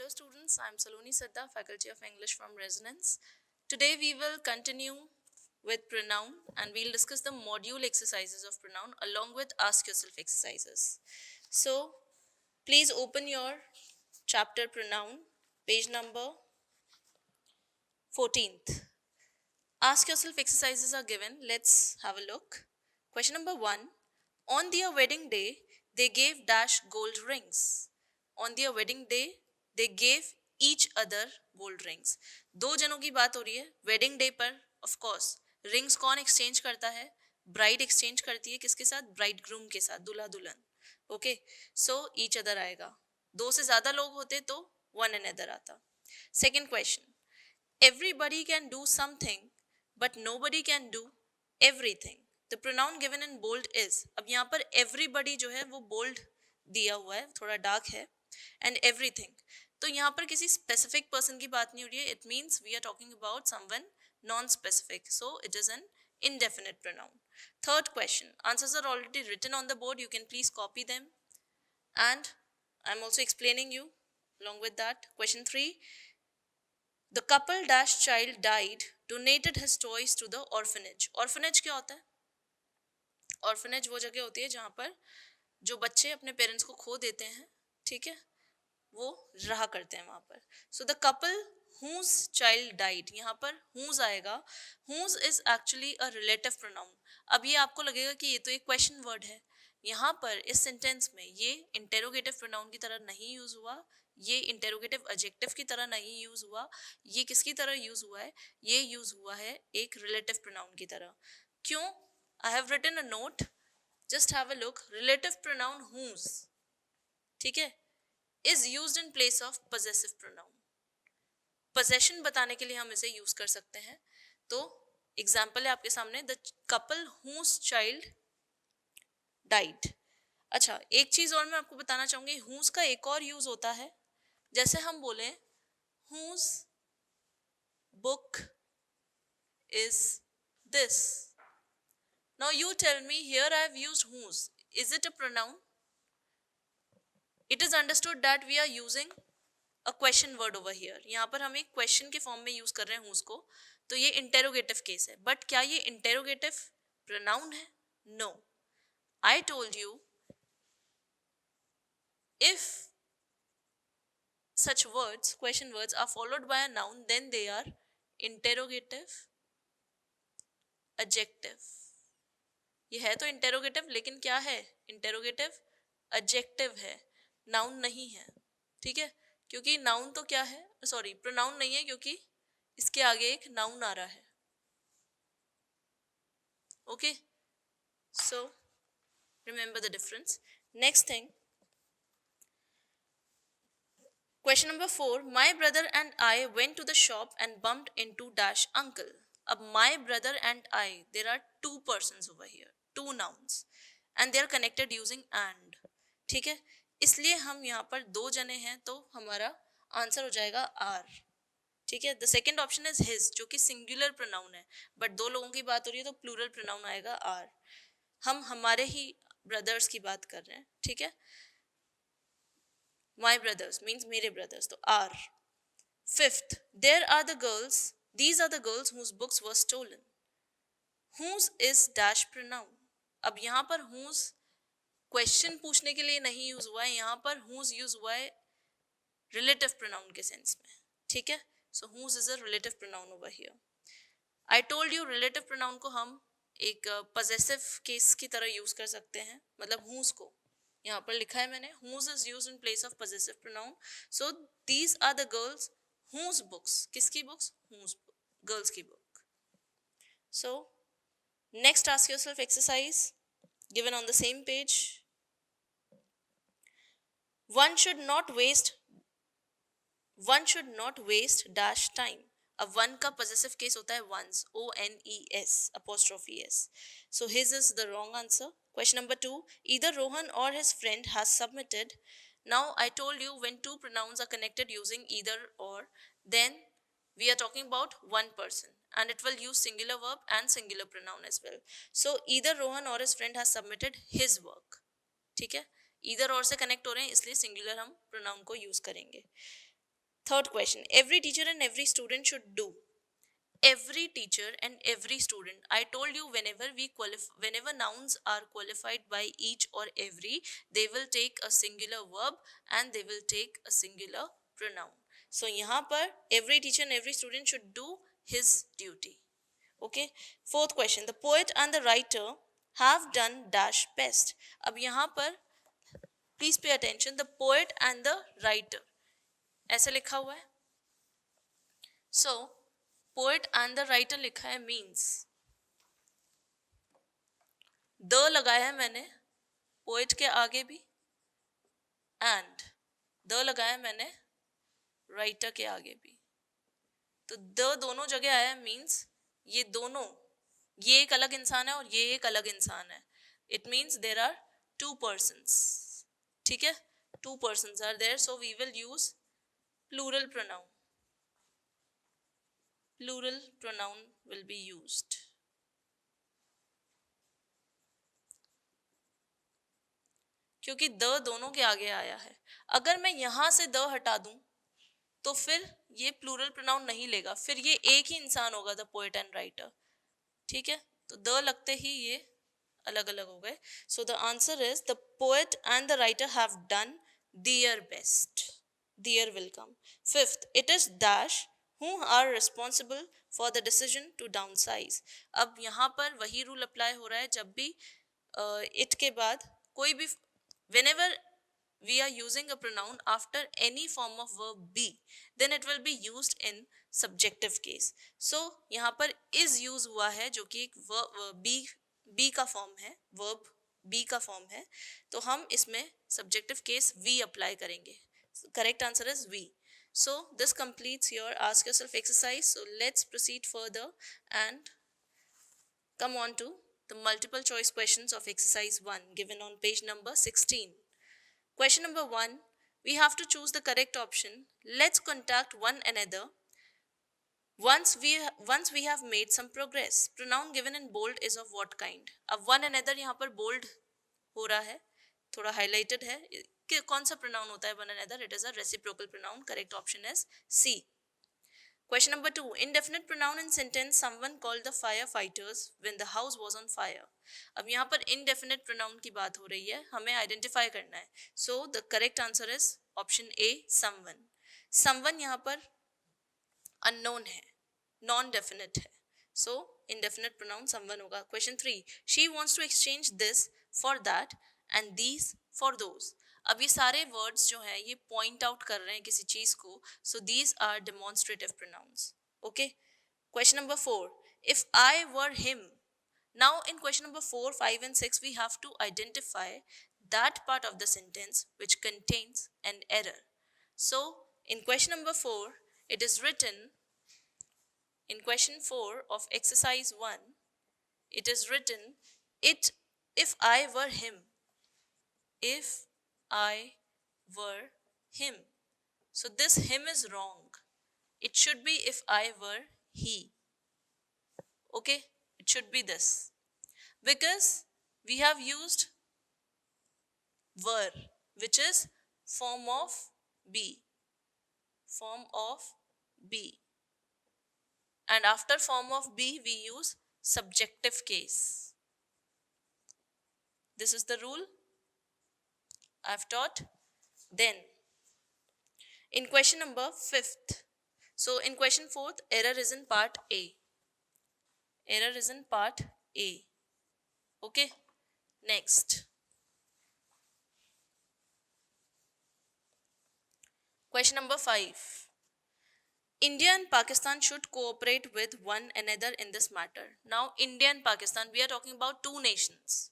Hello students, I am Saloni Sadda, Faculty of English from Resonance. Today we will continue with pronoun and we'll discuss the module exercises of pronoun along with ask yourself exercises. So please open your chapter pronoun, page number 14th. Ask yourself exercises are given. Let's have a look. Question number 1. On their wedding day, they gave dash gold rings. On their wedding day, they gave each other gold rings. दो जनों की बात हो रही है wedding day पर. Of course rings कौन exchange करता है? ब्राइड एक्सचेंज करती है किसके साथ? ब्राइड ग्रूम के साथ, दूल्हा दुल्हन. ओके, सो ईच अदर आएगा. दो से ज्यादा लोग होते तो वन अनदर आता. Second question. Everybody can do something, but nobody can do everything. The pronoun given in bold is. अब यहाँ पर everybody जो है वो bold दिया हुआ है, थोड़ा dark है, and everything. तो यहाँ पर किसी specific person की बात नहीं हो रही है. It means we are talking about someone non-specific. So it is an indefinite pronoun. Third question. Answers are already written on the board. You can please copy them. And I'm also explaining you along with that. Question 3. The couple dash child died, donated his toys to the orphanage. Orphanage क्या होता है? Orphanage वो जगह होती है जहाँ पर जो बच्चे अपने पेरेंट्स को खो देते हैं, ठीक है, वो रहा करते हैं वहाँ पर. So the couple whose child died, यहाँ पर whose आएगा. Whose is actually a relative pronoun. अब ये आपको लगेगा कि ये तो एक question word है. यहाँ पर इस सेंटेंस में ये इंटेरोगेटिव प्रोनाउन की तरह नहीं यूज हुआ, ये इंटेरोगेटिव एडजेक्टिव की तरह नहीं यूज हुआ, ये किसकी तरह यूज हुआ है? ये यूज हुआ है एक रिलेटिव प्रोनाउन की तरह. क्यों? I have written a note, just have a look. Relative pronoun whose, ठीक है, is used in place of possessive pronoun. Possession बताने के लिए हम इसे यूज कर सकते हैं. तो एग्जाम्पल है आपके सामने, the couple whose child died. अच्छा, एक चीज और मैं आपको बताना चाहूंगी. whose का एक और यूज होता है, जैसे हम बोले whose book is this. Now you tell me, here I have used whose. Is it a pronoun? It is understood that we are using a question word over here. यहाँ पर हम एक question के फॉर्म में use कर रहे हैं whose को, तो ये इंटेरोगेटिव केस है. बट क्या ये इंटेरोगेटिव प्रोनाउन है? No. I told you, if such words, question words, are followed by a noun, then they are interrogative adjective. ये है तो interrogative, लेकिन क्या है? Interrogative adjective है, noun नहीं है. ठीक है, क्योंकि noun तो क्या है? सॉरी, pronoun नहीं है क्योंकि इसके आगे एक noun आ रहा है. Okay, so remember the difference. Next thing, question number 4. My brother and I went to the shop and bumped into dash uncle. अब my brother and I, there are two persons over here, two nouns, and they are connected using and. ठीक है, इसलिए हम यहाँ पर दो जने हैं तो हमारा आंसर हो जाएगा आर. ठीक है, the second option is his, जो कि सिंगुलर प्रोनाउन है, बट दो लोगों की बात हो रही है तो प्लूरल प्रोनाउन आएगा आर. हम हमारे ही ब्रदर्स की बात कर रहे हैं. ठीक है, my brothers means मेरे brothers, तो are. Fifth, there are the girls, these are the girls whose books were stolen. Whose is dash pronoun. अब यहाँ पर whose क्वेश्चन पूछने के लिए नहीं यूज हुआ है, यहाँ पर whose यूज हुआ है रिलेटिव प्रोनाउन के सेंस में. ठीक है, सो whose is a relative pronoun over here. I told you relative pronoun को हम एक पजेसिव केस की तरह यूज कर सकते हैं. मतलब whose को यहाँ पर लिखा है मैंने, whose is used in place of possessive pronoun. So these are the girls whose books. किसकी books? Whose book, girls की book. So next ask yourself exercise given on the same page. One should not waste dash time. अब one का possessive case होता है ones, O-N-E-S apostrophe S. So his is the wrong answer. Question number 2. Either Rohan or his friend has submitted. Now I told you when two pronouns are connected using either or, then we are talking about one person and it will use singular verb and singular pronoun as well. So either Rohan or his friend has submitted his work. ठीक है, either और से connect हो रहे हैं इसलिए singular हम pronoun को use करेंगे. Third question, every teacher and every student should do. Every teacher and every student, I told you, whenever nouns are qualified by each or every, they will take a singular verb and they will take a singular pronoun. So यहाँ पर every teacher and every student should do his duty. Okay. Fourth question, the poet and the writer have done dash best. अब यहाँ पर please pay attention, the poet and the writer ऐसे लिखा हुआ है. So poet and the writer लिखा है means the लगाया है मैंने पोएट के आगे भी एंड द लगाया है मैंने राइटर के आगे भी. तो द दोनों जगह आया मीन्स ये दोनों, ये एक अलग इंसान है और ये एक अलग इंसान है. It means there are two persons. ठीक है, two persons are there, so we will use plural pronoun. Plural pronoun will be used. क्योंकि द दोनों के आगे आया है. अगर मैं यहां से द हटा दूं तो फिर ये प्लूरल प्रोनाउन नहीं लेगा, फिर ये एक ही इंसान होगा, द पोएट एंड राइटर. ठीक है, तो द लगते ही ये अलग अलग हो गए. So the answer is the poet and the writer have done their best. Their will come. Fifth, it is dash who are responsible for the decision to downsize. अब यहाँ पर वही रूल अप्लाई हो रहा है जब भी it के बाद कोई भी, whenever we are using a pronoun after any form of verb be, then it will be used in subjective case. So यहाँ पर is use हुआ है जो कि एक be का फॉर्म है, verb be का फॉर्म है, तो हम इसमें subjective case we अप्लाई करेंगे. Correct answer is we. So this completes your ask yourself exercise. So let's proceed further and come on to the multiple choice questions of exercise 1 given on page number 16. Question number 1, we have to choose the correct option. Let's contact one another once we have made some progress. Pronoun given in bold is of what kind? अब one another यहाँ पर bold हो रहा है, थोड़ा highlighted है. कौन सा pronoun होता है one another? It is a reciprocal pronoun. Correct option is C. Question number 2, indefinite pronoun in sentence, someone called the firefighters when the house was on fire. अब यहाँ पर indefinite pronoun की बात हो रही है, हमें identify करना है. So the correct answer is option A, someone. Someone यहाँ पर unknown है, non-definite है. So indefinite pronoun someone होगा. Question 3, she wants to exchange this for that and these for those. अब ये सारे वर्ड्स जो हैं ये पॉइंट आउट कर रहे हैं किसी चीज को. So these are demonstrative pronouns. Okay. Question number 4, if I were him. Now in question number 4, 5 and 6 we have to identify that part of the sentence which contains an error. So in question number 4 it is written, in question 4 of exercise 1 it is written, it if I were him. If I were him. So this him is wrong. It should be if I were he. Okay, it should be this. Because we have used were, which is form of be. Form of be. And after form of be, we use subjective case. This is the rule I've taught. Then in question number 5th, so in question 4th, error is in part A. Error is in part A. Okay, next question number 5, India and Pakistan should cooperate with one another in this matter. Now India and Pakistan, we are talking about two nations.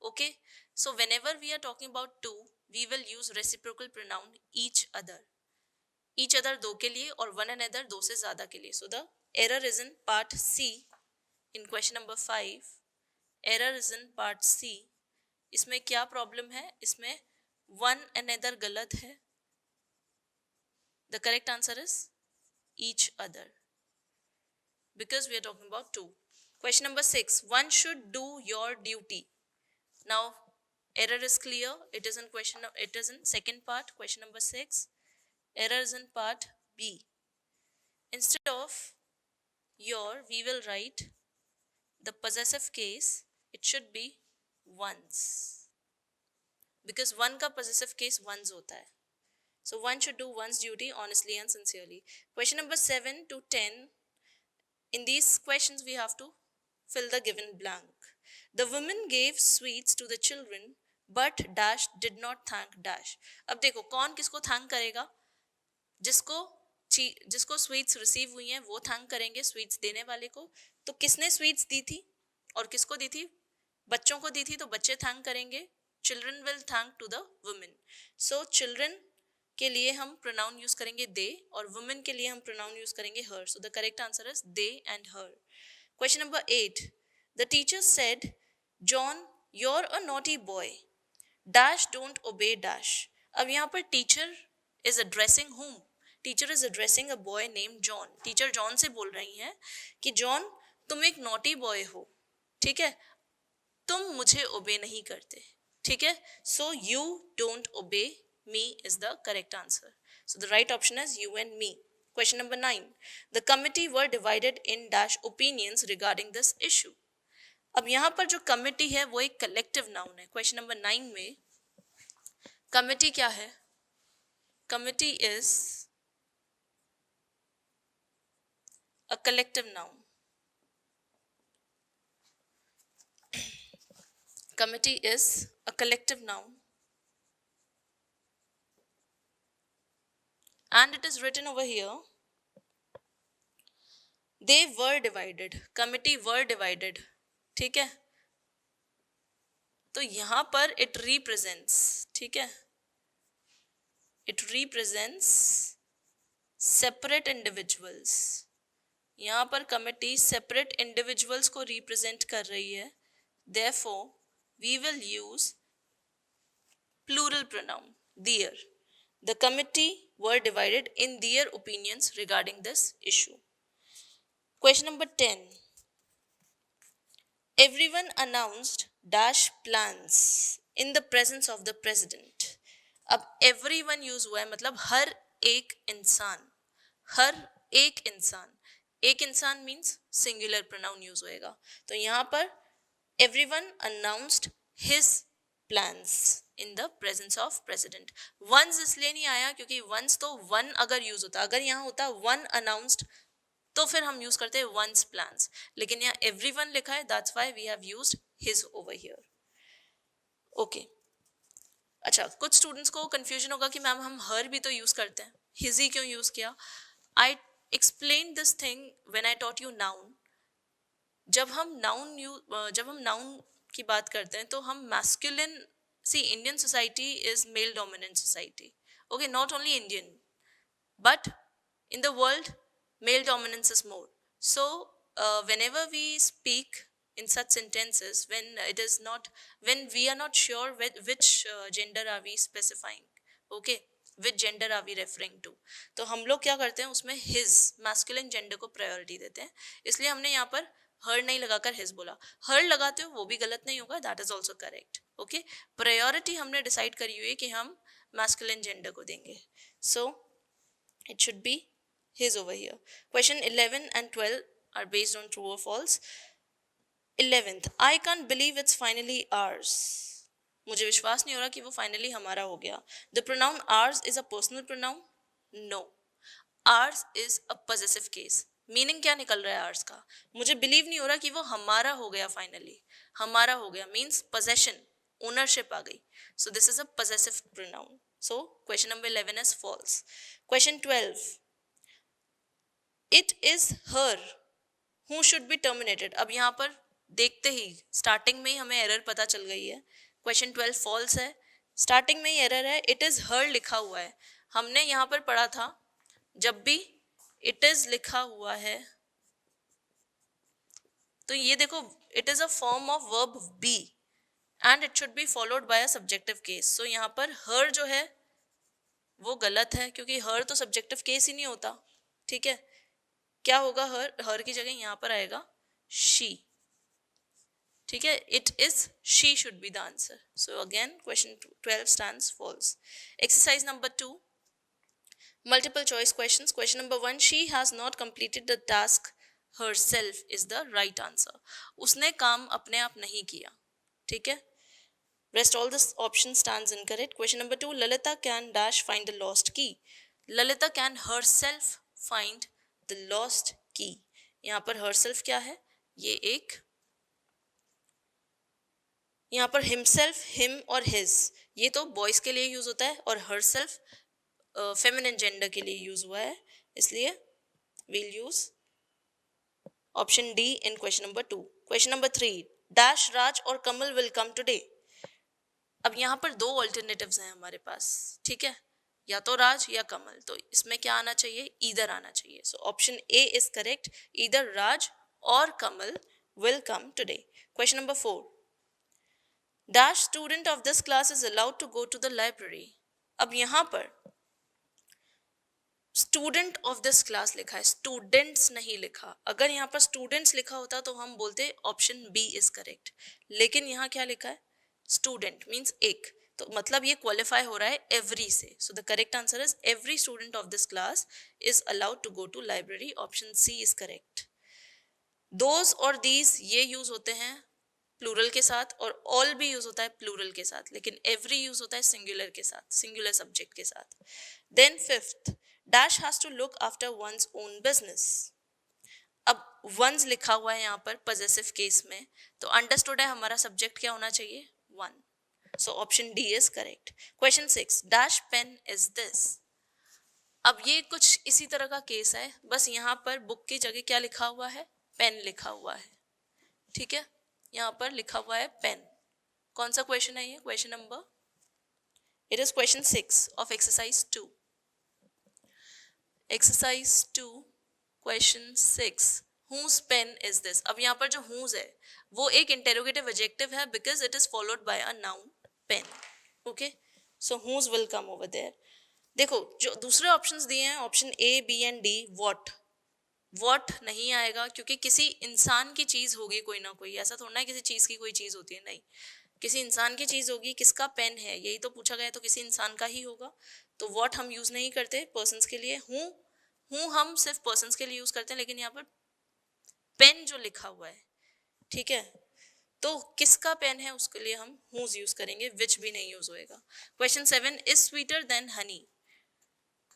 Okay, so whenever we are talking about two, we will use reciprocal pronoun each other. Each other दो के लिए और one another दो से ज़्यादा के लिए. So the error is in part C in question number 5. Error is in part C. इसमें क्या प्रॉब्लम है? इसमें one another गलत है. The correct answer is each other, because we are talking about two. Question number 6, one should do your duty. Now error is clear. It is in second part, question number 6. Error is in part B. Instead of your, we will write the possessive case, it should be one's. Because one का possessive case one's होता है. So one should do one's duty honestly and sincerely. Question number 7 to 10. In these questions, we have to fill the given blank. The woman gave sweets to the children, but dash did not thank dash. अब देखो कौन किसको thank करेगा? जिसको जिसको sweets receive हुई हैं वो थैंक करेंगे स्वीट्स देने वाले को. तो किसने स्वीट्स दी थी और किसको दी थी? बच्चों को दी थी तो बच्चे थैंक करेंगे. Children will thank to the women. So children के लिए हम प्रोनाउन यूज करेंगे दे और वुमेन के लिए हम प्रोनाउन यूज करेंगे her. So the correct answer is they and her. Question number 8. The teacher said, John you're a naughty boy. Dash don't obey dash. अब यहाँ पर teacher is addressing whom? Teacher is addressing a boy name John. Teacher John से बोल रही हैं कि John तुम एक नॉटी बॉय हो, ठीक है, तुम मुझे ओबे नहीं करते, ठीक है. सो यू डोंट ओबे me is the correct answer. So the right option is you and me. Question number 9. The committee were divided in dash opinions regarding this issue. अब यहां पर जो कमिटी है वो एक कलेक्टिव नाउन है. Question number 9 में कमिटी क्या है? Committee is a collective noun. Committee is a collective noun. And it is written over here. They were divided. Committee were divided. ठीक है? तो यहां पर it represents. ठीक है? It represents separate individuals. यहाँ पर कमिटी सेपरेट इंडिविजुअल्स को रिप्रेजेंट कर रही है. Therefore, we will use plural pronoun their. The committee were divided in their opinions regarding this issue. Question number 10. Everyone announced dash plans in the presence of the president. अब everyone use हुआ है मतलब हर एक इंसान. हर एक इंसान. एक इंसान मीन्स सिंगुलर प्रोनाउन यूज होएगा. तो यहां पर everyone announced his plans in the presence of president. once इसलिए नहीं आया क्योंकि once तो one अगर यूज होता, अगर यहाँ होता one announced तो फिर हम यूज करते one's plans. लेकिन यहाँ everyone लिखा है, that's why we have used his over here. okay. अच्छा, कुछ स्टूडेंट्स को कंफ्यूजन होगा कि मैम हम हर भी तो यूज करते हैं, his ही क्यों यूज किया? आई explained this thing when I taught you noun. जब हम नाउन की बात करते हैं तो हम masculine, see Indian society is male dominant society. Okay, not only Indian but in the world male dominance is more. So whenever we speak in such sentences, when we are not sure which gender are we specifying, okay, which gender are we referring to, तो हम लोग क्या करते हैं उसमें his masculine gender को priority देते हैं. इसलिए हमने यहाँ पर हर नहीं लगाकर हिज बोला. हर लगाते हो वो भी गलत नहीं होगा, that is also correct. Okay, priority हमने डिसाइड करी हुई है कि हम मैस्कुलिन जेंडर को देंगे. So it should be his over here. Question 11 and 12 are based on true or false. 11th, I can't believe it's finally ours. मुझे विश्वास नहीं हो रहा कि वो फाइनली हमारा हो गया. The pronoun hers is a personal pronoun? No, hers is a possessive case. Meaning क्या निकल रहा है आर्स का? मुझे बिलीव नहीं हो रहा कि वो हमारा हो गया फाइनली. हमारा हो गया मीन्स पोजेशन, ओनरशिप आ गई. So this is a possessive pronoun. So question number 11 is false. Question 12, it is her who should be terminated. अब यहाँ पर देखते ही स्टार्टिंग में ही हमें एरर पता चल गई है. क्वेश्चन 12 फॉल्स है. स्टार्टिंग में ही एरर है, इट इज हर लिखा हुआ है. हमने यहाँ पर पढ़ा था जब भी इट इज लिखा हुआ है तो ये देखो it is a form of verb be and it should be followed by a subjective case. So यहाँ पर हर जो है वो गलत है क्योंकि हर तो सब्जेक्टिव केस ही नहीं होता. ठीक है, क्या होगा? हर की जगह यहाँ पर आएगा शी. ठीक है, it is she should be the answer. So again question 12 stands false. Exercise number 2, Multiple choice questions. Question number 1, she has not completed the task herself is the right answer. उसने काम अपने आप नहीं किया, ठीक है. Rest all this option stands incorrect. Question number 2, Lalita can dash find the lost key. Lalita can herself find the lost key. यहाँ पर herself क्या है, ये एक, यहाँ पर himself, him और his ये तो boys के लिए यूज होता है और herself फेमिनिन जेंडर के लिए यूज हुआ है, इसलिए we'll use option D in question number 2. Question number 3, dash Raj और कमल will come today. अब यहाँ पर दो ऑल्टरनेटिव्स हैं हमारे पास, ठीक है, या तो राज या कमल, तो इसमें क्या आना चाहिए, ईदर आना चाहिए. So option A is correct, either Raj और Kamal will come today. Question number 4, dash student of this class is allowed to go to the library. अब यहाँ पर स्टूडेंट ऑफ दिस क्लास लिखा है, स्टूडेंट्स नहीं लिखा. अगर यहाँ पर स्टूडेंट्स लिखा होता तो हम बोलते ऑप्शन बी इज करेक्ट, लेकिन यहाँ क्या लिखा है, स्टूडेंट मीन्स एक, तो मतलब ये क्वालिफाई हो रहा है एवरी से. So the correct answer is every student of this class is allowed to go to library. Option C is correct. Those और दीज ये यूज होते हैं प्लूरल के साथ और ऑल भी यूज होता है प्लूरल के साथ, लेकिन एवरी यूज होता है सिंगुलर के साथ, सिंगुलर सब्जेक्ट के साथ. Then fifth, dash has to look after one's own business. अब वंस लिखा हुआ है यहाँ पर पजेसिव केस में, तो अंडरस्टूड है हमारा सब्जेक्ट क्या होना चाहिए, one. So option D is correct. Question 6, dash pen is this. अब ये कुछ इसी तरह का केस है, बस यहाँ पर बुक की जगह क्या लिखा हुआ है, पेन लिखा हुआ है, ठीक है, यहाँ पर लिखा हुआ है पेन. कौन सा क्वेश्चन है ये, question number, it is question 6 of exercise 2. Exercise 2 question 6, whose pen is this. अब यहाँ पर जो whose है वो एक इंटेरोगेटिव एडजेक्टिव है because it is followed by a noun pen. Okay, so whose will come over there. देखो जो दूसरे ऑप्शंस दिए हैं, option A B and D, what नहीं आएगा क्योंकि किसी इंसान की चीज होगी कोई ना कोई, ऐसा थोड़ा ना किसी चीज की कोई चीज होती है, नहीं, किसी इंसान की चीज होगी. किसका पेन है यही तो पूछा गया, तो किसी इंसान का ही होगा, तो वॉट हम यूज नहीं करते पर्सन्स के लिए. हूँ हम सिर्फ पर्सन्स के लिए यूज करते हैं, लेकिन यहाँ पर पेन जो लिखा हुआ है, ठीक है, तो किसका पेन है उसके लिए हम हुज यूज करेंगे, विच भी नहीं यूज होएगा. Question 7, is sweeter than Honey.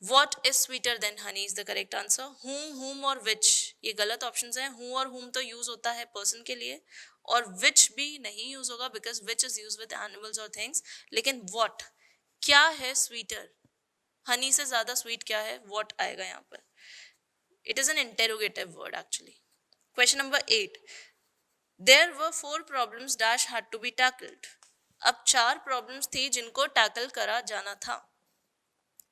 What is sweeter than honey is the correct answer. whom और which ये गलत ऑप्शंस हैं. who और whom तो यूज होता है पर्सन के लिए, और which भी नहीं यूज होगा because which is used with animals और things. लेकिन what क्या है स्वीटर, हनी से ज्यादा स्वीट क्या है, what आएगा यहाँ पर. It is an interrogative word actually. Question number 8, there were 4 problems dash had to be tackled. अब 4 प्रॉब्लम्स थी जिनको टैकल करा जाना था,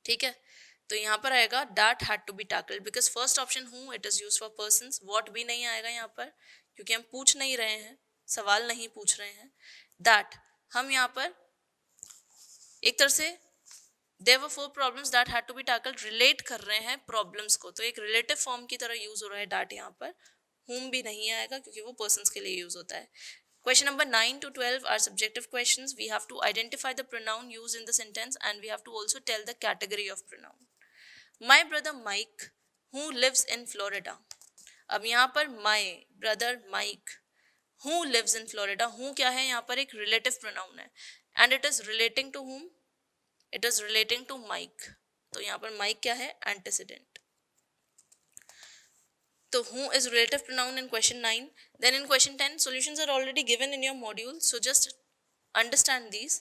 ठीक है, तो यहाँ पर आएगा that had to be tackled because first option who it is use for persons. What भी नहीं आएगा यहाँ पर क्योंकि हम पूछ नहीं रहे हैं, सवाल नहीं पूछ रहे हैं. दैट हम यहाँ पर एक तरह से there were 4 problems that had to be tackled relate कर रहे हैं प्रॉब्लम्स को, तो एक रिलेटिव फॉर्म की तरह यूज हो रहा है डैट यहाँ पर. whom भी नहीं आएगा क्योंकि वो पर्सन्स के लिए यूज होता है. Question number 9 to 12 are subjective questions. We have to identify the pronoun used in the sentence and we have to also tell the category of pronoun. My brother Mike, who lives in Florida. अब यहाँ पर my brother Mike, who lives in Florida, who क्या है यहाँ पर एक relative pronoun है and it is relating to whom? It is relating to Mike. तो यहाँ पर Mike क्या है? Antecedent. So who is relative pronoun in question 9. Then in question 10, solutions are already given in your module. So just understand these.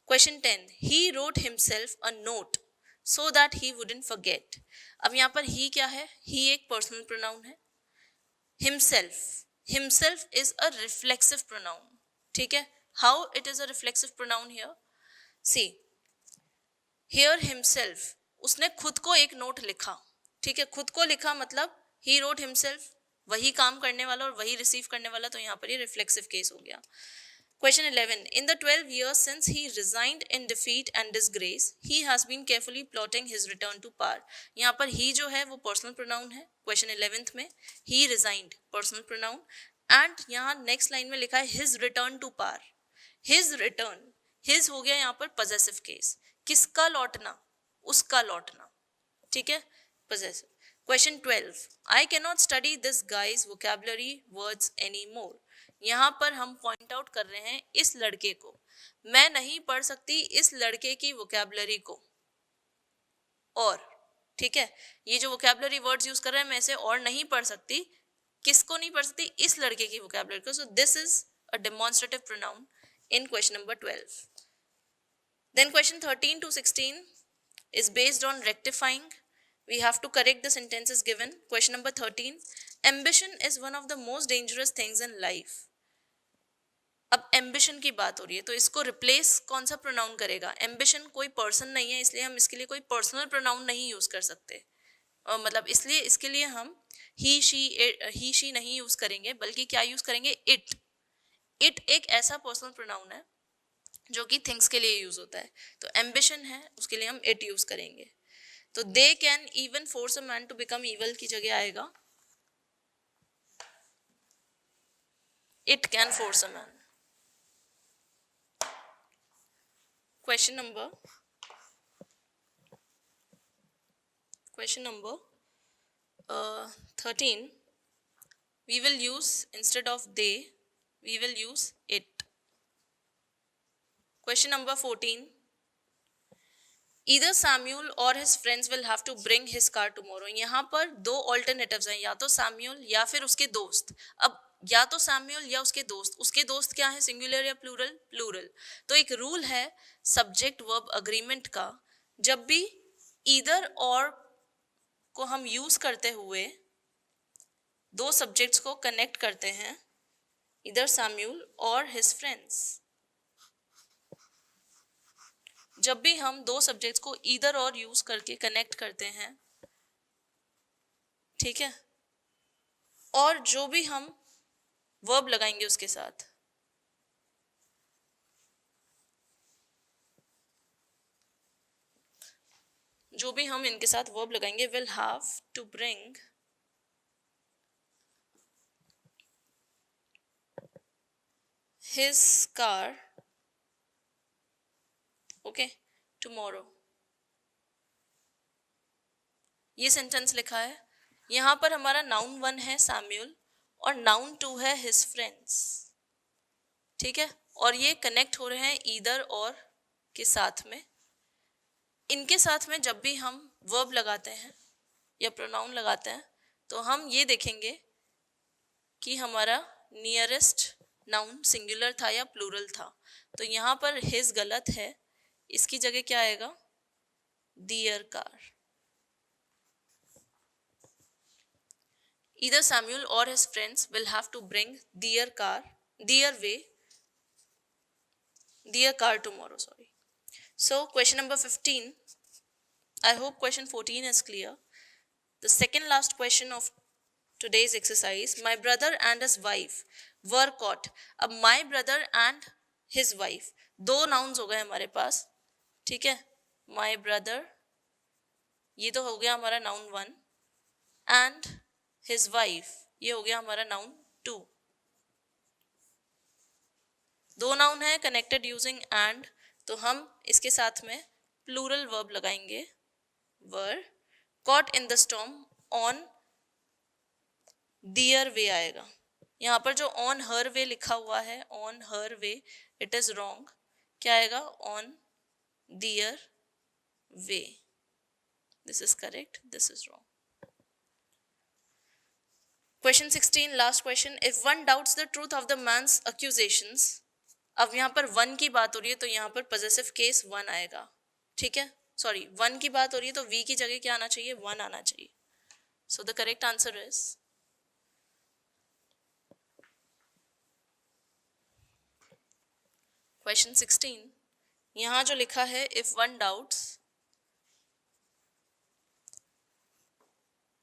Question 10, he wrote himself a note so that he wouldn't forget. अब यहाँ पर he क्या है? He एक personal pronoun है. Himself is a reflexive pronoun. ठीक है? How it is a reflexive pronoun here? See, here himself, उसने खुद को एक नोट लिखा, ठीक है, खुद को लिखा मतलब he wrote himself, वही काम करने वाला और वही रिसीव करने वाला, तो यहाँ पर ये रिफ्लेक्सिव केस हो गया. Question 11, in the 12 years since he resigned in defeat and disgrace, he has been carefully plotting his return to power. यहाँ पर he जो है वो personal pronoun है. Question 11th में he resigned personal pronoun and यहाँ next line में लिखा है his return to power. His return, his हो गया यहाँ पर possessive case. किसका लौटना? उसका लौटना, ठीक है, possessive. Question 12. I cannot study this guy's vocabulary words anymore. यहाँ पर हम पॉइंट आउट कर रहे हैं इस लड़के को, मैं नहीं पढ़ सकती इस लड़के की वोकेबलरी को, और ठीक है, ये जो वोकेबलरी वर्ड्स यूज कर रहे हैं मैं इसे और नहीं पढ़ सकती, किसको नहीं पढ़ सकती, इस लड़के की वोकेबलरी को. सो this is a demonstrative pronoun in question number 12. Then question 13 to 16 is based on rectifying. We have to correct the sentences given. Question number 13. Ambition is one of the most dangerous things in life. अब ambition की बात हो रही है तो इसको replace कौन सा प्रोनाउन करेगा. एम्बिशन कोई पर्सन नहीं है, इसलिए हम इसके लिए कोई पर्सनल प्रोनाउन नहीं यूज कर सकते. मतलब इसलिए इसके लिए हम ही शी नहीं यूज करेंगे, बल्कि क्या यूज करेंगे, इट. इट एक ऐसा पर्सनल प्रोनाउन है जो कि थिंग्स के लिए यूज होता है. तो एम्बिशन है, उसके लिए हम इट यूज करेंगे. तो they can even force a man to become evil की जगह आएगा it can force a man. Question number 13. We will use, instead of they, we will use it. Question number 14. Either Samuel or his friends will have to bring his car tomorrow. यहाँ पर दो alternatives हैं, या तो Samuel या फिर उसके दोस्त. अब या तो Samuel या उसके दोस्त क्या है, सिंगुलर या प्लूरल, प्लूरल. तो एक रूल है सब्जेक्ट वर्ब अग्रीमेंट का, जब भी ईदर और को हम यूज करते हुए दो सब्जेक्ट्स को कनेक्ट करते हैं, ईदर Samuel और his friends, जब भी हम दो सब्जेक्ट्स को ईदर और यूज करके कनेक्ट करते हैं, ठीक है, और जो भी हम वर्ब लगाएंगे उसके साथ, जो भी हम इनके साथ वर्ब लगाएंगे will have to bring his car, okay, tomorrow. ये सेंटेंस लिखा है. यहां पर हमारा नाउन 1 है सैम्यूल और नाउन 2 है हिज फ्रेंड्स, ठीक है, और ये कनेक्ट हो रहे हैं ईदर और के साथ में. इनके साथ में जब भी हम वर्ब लगाते हैं या प्रोनाउन लगाते हैं तो हम ये देखेंगे कि हमारा नियरेस्ट नाउन सिंगुलर था या प्लूरल था. तो यहाँ पर हिज गलत है, इसकी जगह क्या आएगा, दियर car. Either Samuel or his friends will have to bring their car tomorrow. Sorry. So question number 15. I hope question 14 is clear. The second last question of today's exercise. My brother and his wife were caught. अब my brother and his wife दो nouns हो गए हमारे पास, ठीक है. My brother, ये तो हो गया हमारा noun 1, and his wife ये हो गया हमारा noun 2. दो नाउन है कनेक्टेड यूजिंग एंड, तो हम इसके साथ में प्लूरल वर्ब लगाएंगे, were. Caught in the storm, on their way आएगा. यहाँ पर जो ऑन हर वे लिखा हुआ है, on her way, it is wrong. क्या आएगा, on their way. This is correct, this is wrong. Question 16, last question. If one doubts the truth of the man's accusations, अब यहाँ पर वन की बात हो रही है तो यहाँ पर पॉजेसिव केस वन आएगा, ठीक है. सॉरी, वन की बात हो रही है तो वी की जगह क्या आना चाहिए, वन आना चाहिए. So the correct answer is question 16. यहाँ जो लिखा है if one doubts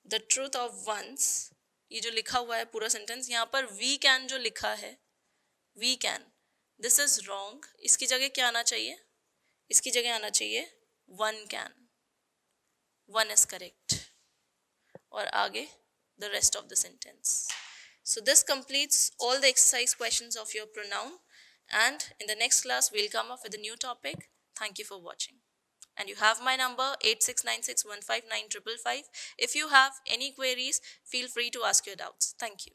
the truth of one's, ये जो लिखा हुआ है पूरा सेंटेंस, यहाँ पर वी कैन जो लिखा है, we can, this is wrong. इसकी जगह क्या आना चाहिए, इसकी जगह आना चाहिए one can. One is correct. और आगे the rest of the sentence. So this completes all the exercise questions of your pronoun, and in the next class we'll come up with a new topic. Thank you for watching And you have my number 8696159555. If you have any queries, feel free to ask your doubts. Thank you.